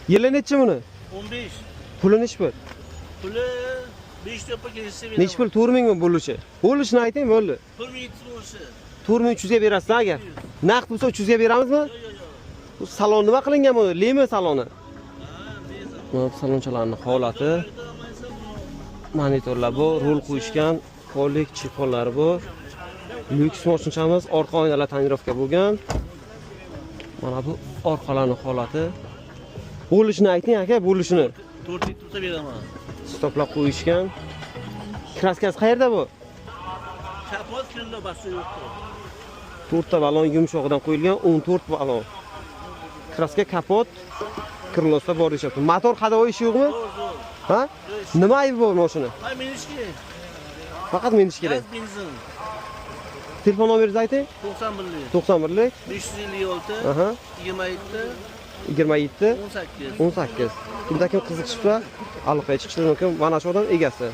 Yili necha buni? 15. Puli necha pul? Puli 5 to'pa kelishsa beraman. Necha pul? 4000 mi bo'lishi? Bo'lishini ayting, bo'ldi. 1700 bo'lsa. 4300 ga berasiz agar. Naqd bo'lsa 300 ga beramizmi? Yo'q. Bu salon nima qilingan bu? Lemi saloni. Ha, bezak. Mana salonchalarning holati. Monitorlar bu, rul qo'yishgan, pollik chiponlari bu. Lyuks mashinamiz, orqa oynalar tonirovka bo'lgan. Mana bu orqalarning holati. Bo'lishini ayting aka, bo'lishini. 4 turta beraman. Stoplab qo'yishgan. Kraskasi qayerda bu? Kapot kirlo basi yo'q. 4 ta balon yumshog'idan qo'yilgan, 14 balon. Kraska kapot, kirlosa bor deyapti. Motor hadovoy ishi yo'qmi? Zo'r. Ha? Nima aybi bor mashina? Ha, minish kerak. Faqat minish kerak. Gaz benzin. Telefon nomeringizni ayting. 91lik. 91lik 556 aha 27 27 18. 18. Kimda kim qiziqishsa aloqaga chiqishingiz mumkin. Mana shu odam egasi.